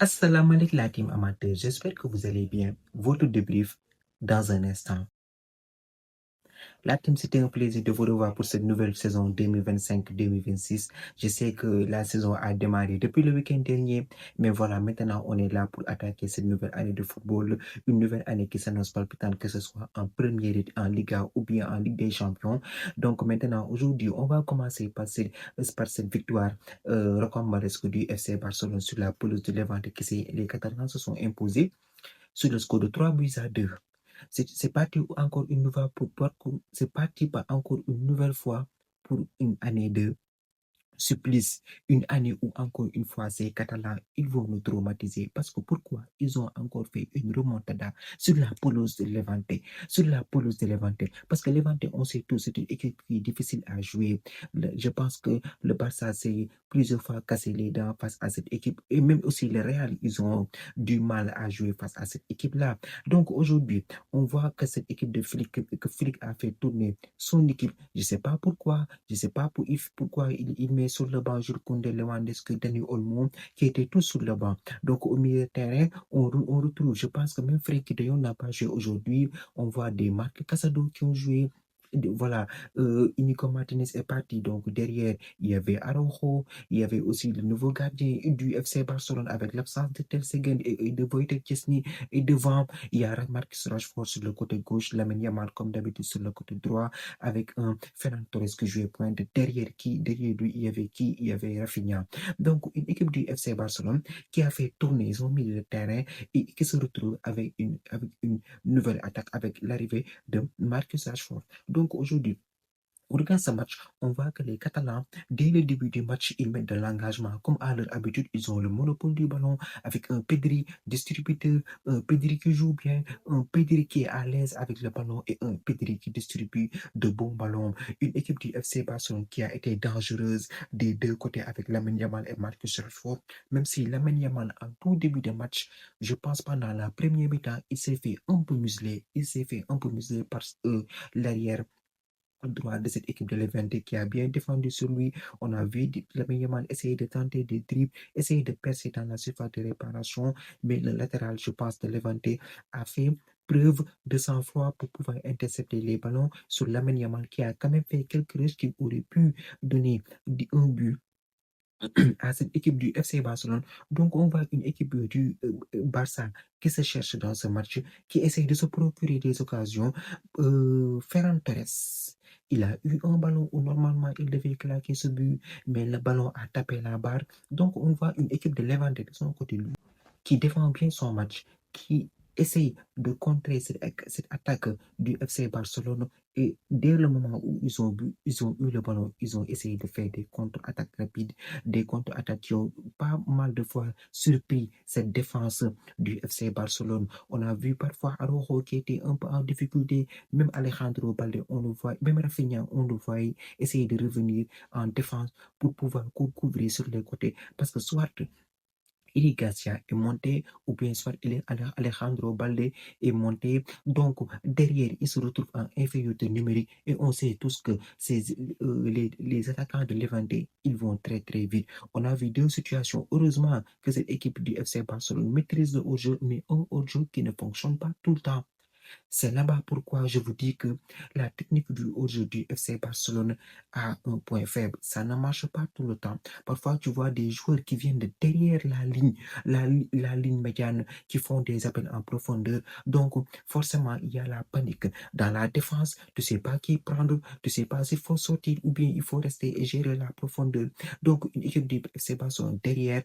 Assalamu alaikum la team amateur, j'espère que vous allez bien. Votre débrief dans un instant. La team, c'était un plaisir de vous revoir pour cette nouvelle saison 2025-2026. Je sais que la saison a démarré depuis le week-end dernier, mais voilà, maintenant on est là pour attaquer cette nouvelle année de football, une nouvelle année qui s'annonce palpitante, que ce soit en première ligue, en Liga ou bien en Ligue des Champions. Donc maintenant, aujourd'hui, on va commencer par cette victoire rocambolesque du FC Barcelone sur la pelouse de Levante les Catalans se sont imposés sur le score de 3 buts à 2. C'est parti encore une nouvelle c'est parti pas encore une nouvelle fois pour une année de supplice, une année où encore une fois ces Catalans, ils vont nous traumatiser. Parce que pourquoi ils ont encore fait une remontada sur la pelouse de Levante, sur la pelouse de Levante. Parce que Levante, on sait tous, c'est une équipe qui est difficile à jouer. Je pense que le Barça s'est plusieurs fois cassé les dents face à cette équipe. Et même aussi le Real, ils ont du mal à jouer face à cette équipe-là. Donc aujourd'hui, on voit que cette équipe de Flick, que Flick a fait tourner son équipe. Je ne sais pas pourquoi, je ne sais pas pourquoi il met sur le banc Jules Koundé, Lewandowski, Dani Olmo, qui étaient tous sur le banc. Donc au milieu de terrain, on retrouve, je pense que même Frenkie de Jong n'a pas joué aujourd'hui. On voit des Marc Casado qui ont joué. Voilà, Inigo Martinez est parti. Donc derrière, il y avait Araujo, il y avait aussi le nouveau gardien du FC Barcelone avec l'absence de Ter Stegen et de Wojtek Szczesny. Et devant, il y a Marcus Rashford sur le côté gauche, Lamine Yamal comme d'habitude sur le côté droit, avec un Ferran Torres qui jouait pointe. Derrière lui, il y avait Rafinha. Donc une équipe du FC Barcelone qui a fait tourner son milieu de terrain et qui se retrouve avec une nouvelle attaque avec l'arrivée de Marcus Rashford. Donc aujourd'hui, on regarde ce match, on voit que les Catalans, dès le début du match, ils mettent de l'engagement. Comme à leur habitude, ils ont le monopole du ballon avec un Pedri distributeur, un Pedri qui joue bien, un Pedri qui est à l'aise avec le ballon et un Pedri qui distribue de bons ballons. Une équipe du FC Barcelone qui a été dangereuse des deux côtés avec Lamine Yamal et Marcus Rashford. Même si Lamine Yamal, en tout début de match, je pense pendant la première mi-temps, il s'est fait un peu museler. Il s'est fait un peu museler par l'arrière droit de cette équipe de Levante qui a bien défendu sur lui. On a vu Lamine Yamal essayer de tenter des dribbles, essayer de percer dans la surface de réparation, mais le latéral, je pense, de Levante a fait preuve de sang-froid pour pouvoir intercepter les ballons sur Lamine Yamal qui a quand même fait quelques risques qui auraient pu donner un but à cette équipe du FC Barcelone. Donc, on voit une équipe du Barça qui se cherche dans ce match, qui essaye de se procurer des occasions. Ferran Torres, il a eu un ballon où normalement il devait claquer ce but, mais le ballon a tapé la barre. Donc, on voit une équipe de Levante de son côté, lui, qui défend bien son match, qui essaye de contrer cette attaque du FC Barcelone. Et dès le moment où ils ont eu le ballon, ils ont essayé de faire des contre-attaques rapides, des contre-attaques qui ont pas mal de fois surpris cette défense du FC Barcelone. On a vu parfois Araujo qui était un peu en difficulté, même Alejandro Balde, on le voit, même Rafinha, on le voit essayer de revenir en défense pour pouvoir couvrir sur les côtés. Parce que soit Eric Garcia est monté, ou bien soit Alejandro Balde est monté. Donc, derrière, il se retrouve en infériorité numérique et on sait tous que les attaquants de Levante, ils vont très très vite. On a vu deux situations. Heureusement que cette équipe du FC Barcelone maîtrise le haut-jeu, mais un haut-jeu qui ne fonctionne pas tout le temps. C'est là-bas pourquoi je vous dis que la technique du haut-jeu du FC Barcelone a un point faible. Ça ne marche pas tout le temps. Parfois, tu vois des joueurs qui viennent de derrière la ligne, la ligne médiane, qui font des appels en profondeur. Donc, forcément, il y a la panique. Dans la défense, tu ne sais pas qui prendre, tu ne sais pas s'il faut sortir ou bien il faut rester et gérer la profondeur. Donc, une équipe du FC Barcelone derrière,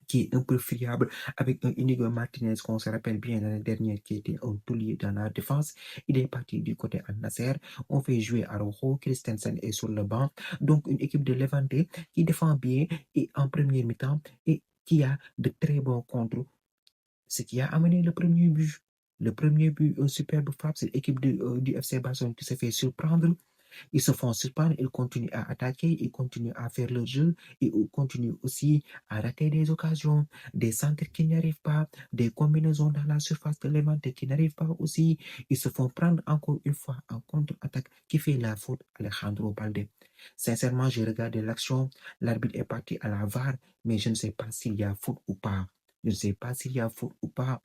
qui est un peu friable, avec un Inigo Martinez qu'on se rappelle bien l'année dernière, qui était un taulier dans la défense. Il est parti du côté Al-Nasser. On fait jouer Araujo, Christensen est sur le banc. Donc une équipe de Levante qui défend bien et en première mi-temps et qui a de très bons contres, ce qui a amené le premier but. Le premier but, un superbe frappe, c'est l'équipe du FC Barcelone qui se fait surprendre. Ils se font surprendre, ils continuent à attaquer, ils continuent à faire leur jeu et ils continuent aussi à rater des occasions, des centres qui n'arrivent pas, des combinaisons dans la surface de Levante qui n'arrivent pas aussi. Ils se font prendre encore une fois en contre-attaque qui fait la faute à Alejandro Balde. Sincèrement, j'ai regardé l'action, l'arbitre est parti à la VAR, mais je ne sais pas s'il y a faute ou pas. Je ne sais pas s'il y a faute ou pas.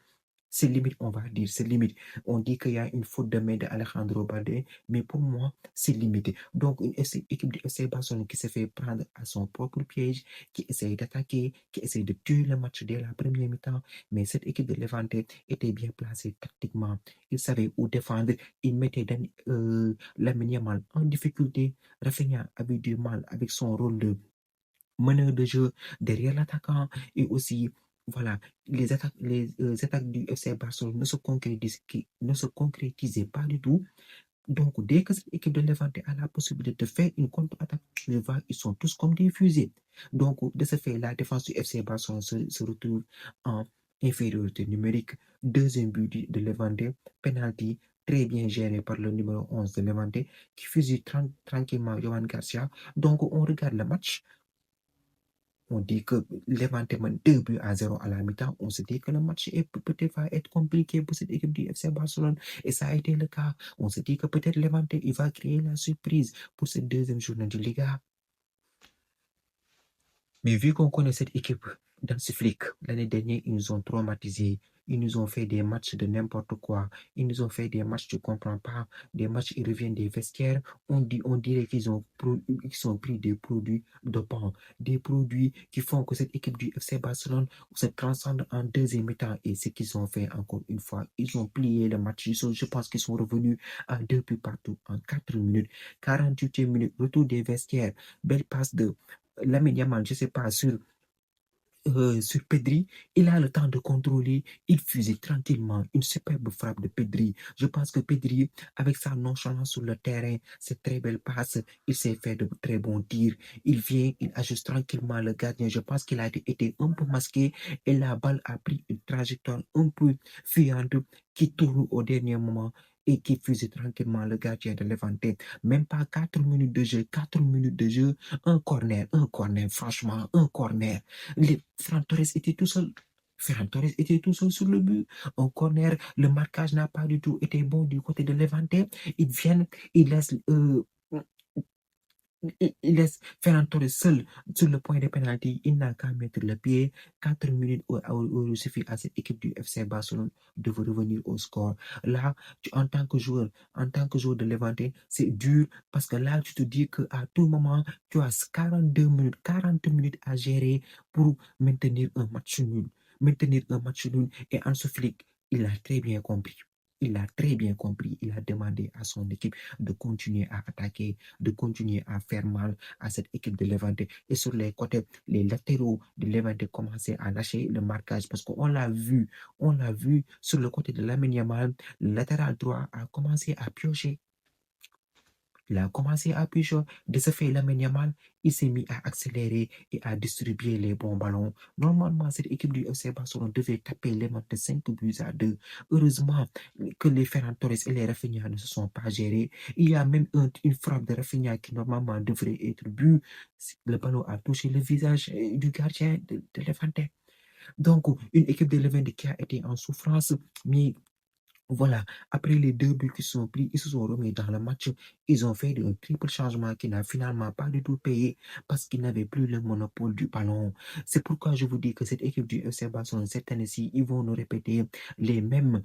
C'est limite, on va dire, c'est limite. On dit qu'il y a une faute de main d'Alejandro Balde, mais pour moi, c'est limité. Donc, une équipe de FC Barcelone qui se fait prendre à son propre piège, qui essaye d'attaquer, qui essaye de tuer le match dès la première mi-temps. Mais cette équipe de Levante était bien placée tactiquement. Ils savaient où défendre. Ils mettaient Lamine Yamal en difficulté. Rafinha avait du mal avec son rôle de meneur de jeu derrière l'attaquant et aussi voilà les attaques du FC Barcelone ne se concrétisaient pas du tout. Donc dès que cette équipe de Levante a la possibilité de faire une contre-attaque, ils sont tous comme des fusées. Donc de ce fait, la défense du FC Barcelone se retrouve en infériorité numérique. Deuxième but de Levante, penalty très bien géré par le numéro 11 de Levante qui fusille tranquillement Johan Garcia. Donc on regarde le match. On dit que Levante mène 2 buts à 0 à la mi-temps. On se dit que le match peut-être va être compliqué pour cette équipe du FC Barcelone. Et ça a été le cas. On se dit que peut-être Levante il va créer la surprise pour cette deuxième journée de Liga. Mais vu qu'on connaît cette équipe dans ce flic, l'année dernière, ils nous ont traumatisés. Ils nous ont fait des matchs de n'importe quoi. Ils nous ont fait des matchs, tu ne comprends pas. Des matchs, ils reviennent des vestiaires. On dirait qu'ils ont pris des produits dopants. Des produits qui font que cette équipe du FC Barcelone se transcende en deuxième mi-temps. Et ce qu'ils ont fait encore une fois, ils ont plié le match. Je pense qu'ils sont revenus à 2 buts partout en 4 minutes. 48e minute, retour des vestiaires. Belle passe de Lamine Yamal, je ne sais pas, sur Pedri, il a le temps de contrôler, il fusille tranquillement une superbe frappe de Pedri. Je pense que Pedri, avec sa nonchalance sur le terrain, cette très belle passe, il s'est fait de très bons tirs. Il vient, il ajuste tranquillement le gardien. Je pense qu'il a été un peu masqué et la balle a pris une trajectoire un peu fuyante qui tourne au dernier moment et qui fusille tranquillement le gardien de Levante. Même pas 4 minutes de jeu, 4 minutes de jeu, un corner, franchement, un corner. Ferran Torres était tout seul. Ferran Torres était tout seul sur le but. En corner, le marquage n'a pas du tout été bon du côté de Levante. Ils viennent, ils laissent, il laisse Ferran Torres seul sur le point de pénalty. Il n'a qu'à mettre le pied. 4 minutes il suffit à cette équipe du FC Barcelone de revenir au score. Là, en tant que joueur de Levante, c'est dur parce que là, tu te dis qu'à tout moment, tu as 42 minutes, 40 minutes à gérer pour maintenir un match nul. Et Hansi Flick, il a très bien compris. Il a très bien compris. Il a demandé à son équipe de continuer à attaquer, de continuer à faire mal à cette équipe de Levante. Et sur les côtés, les latéraux de Levante commençaient à lâcher le marquage parce qu'on l'a vu sur le côté de Lamine Yamal, le latéral droit a commencé à piocher. Il a commencé à piocher. De ce fait, Lamine Yamal, il s'est mis à accélérer et à distribuer les bons ballons. Normalement, cette équipe du FC Barcelone devait taper les matchs de 5 buts à 2. Heureusement que les Ferran Torres et les Rafinha ne se sont pas gérés. Il y a même une frappe de Rafinha qui normalement devrait être but. Le ballon a touché le visage du gardien de Levante. Donc, une équipe de Levante qui a été en souffrance, mais voilà, après les 2 buts qui sont pris, ils se sont remis dans le match. Ils ont fait un triple changement qui n'a finalement pas du tout payé parce qu'ils n'avaient plus le monopole du ballon. C'est pourquoi je vous dis que cette équipe du FC Barcelone, cette année-ci, ils vont nous répéter les mêmes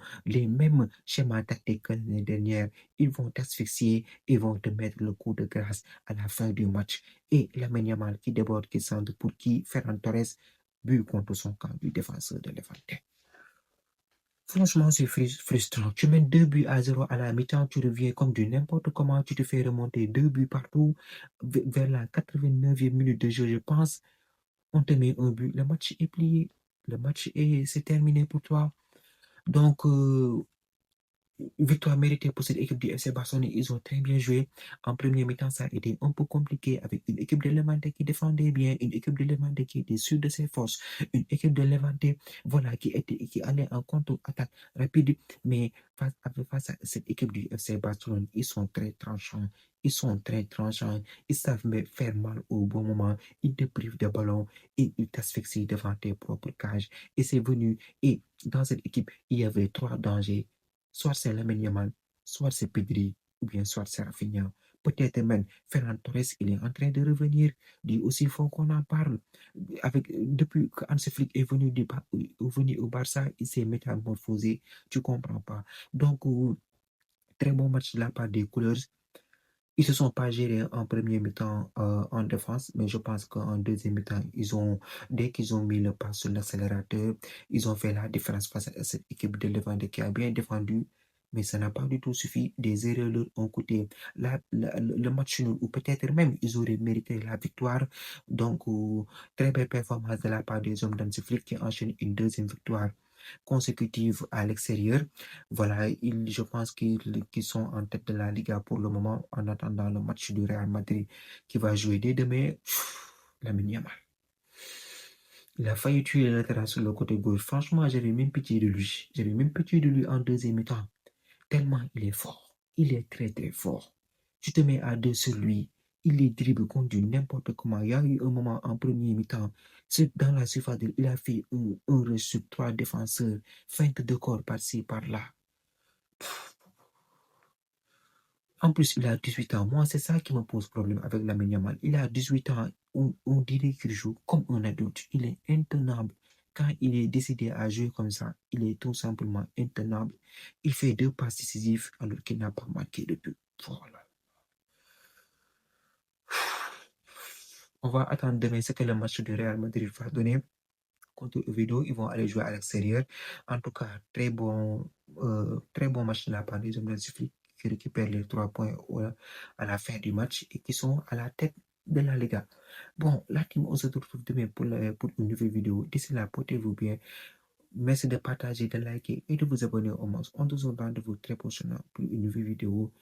schémas tactiques que l'année dernière. Ils vont t'asphyxier, ils vont te mettre le coup de grâce à la fin du match. Et Lamine Yamal qui déborde, qui centre pour qui Ferran Torres, but contre son camp du défenseur de Levante. Franchement, c'est frustrant. Tu mènes 2 buts à 0 à la mi-temps, tu reviens comme du n'importe comment, tu te fais remonter 2 buts partout. Vers la 89e minute de jeu, je pense, on te met un but. Le match est plié. C'est terminé pour toi. Donc, victoire méritée pour cette équipe du FC Barcelone. Ils ont très bien joué. En premier mi-temps, ça a été un peu compliqué avec une équipe de Levante qui défendait bien, une équipe de Levante qui était sûre de ses forces, une équipe de Levante voilà, qui allait en contre-attaque rapide. Mais face à cette équipe du FC Barcelone, ils sont très tranchants. Ils savent faire mal au bon moment. Ils te privent de ballon et ils t'asphyxient devant tes propres cages. Et c'est venu. Et dans cette équipe, il y avait 3 dangers. Soit c'est Lamine Yamal, soit c'est Pedri, ou bien soit c'est Rafinha. Peut-être même Ferran Torres, il est en train de revenir. Lui aussi, il faut qu'on en parle. Depuis que Hansi Flick est venu au Barça, il s'est métamorphosé. Tu comprends pas. Donc, très bon match de la part des Couleurs. Ils se sont pas gérés en premier mi-temps en défense, mais je pense qu'en deuxième mi-temps, dès qu'ils ont mis le pas sur l'accélérateur, ils ont fait la différence face à cette équipe de Levante qui a bien défendu, mais ça n'a pas du tout suffi. Des erreurs leur ont coûté le match nul, ou peut-être même ils auraient mérité la victoire. Donc, très belle performance de la part des hommes d'Hansi Flick qui enchaînent une deuxième victoire consécutive à l'extérieur. Voilà, je pense qu'ils sont en tête de la Liga pour le moment en attendant le match du Real Madrid qui va jouer dès demain. Lamine Yamal. Il a failli tuer le latéral sur le côté gauche. Franchement, j'avais même pitié de lui. J'avais même pitié de lui en deuxième mi-temps. Tellement il est fort. Il est très très fort. Tu te mets à deux sur lui. Il les dribble conduit n'importe comment. Il y a eu un moment en premier mi-temps. C'est dans la surface, il a fait un rush sur 3 défenseurs. Feinte de corps par-ci, par-là. En plus, il a 18 ans. Moi, c'est ça qui me pose problème avec Lamine Yamal. Il a 18 ans. On dirait qu'il joue comme un adulte. Il est intenable. Quand il est décidé à jouer comme ça, il est tout simplement intenable. Il fait 2 passes décisives alors qu'il n'a pas marqué de but. Voilà. On va attendre demain ce que le match du Real Madrid va donner contre Oviedo. Ils vont aller jouer à l'extérieur. En tout cas, très bon match de la part des hommes de Zifli qui récupèrent les 3 points à la fin du match et qui sont à la tête de la Liga. Bon, la team, on se retrouve demain pour une nouvelle vidéo. D'ici là, portez-vous bien. Merci de partager, de liker et de vous abonner au moins. On se retrouve très prochainement pour une nouvelle vidéo.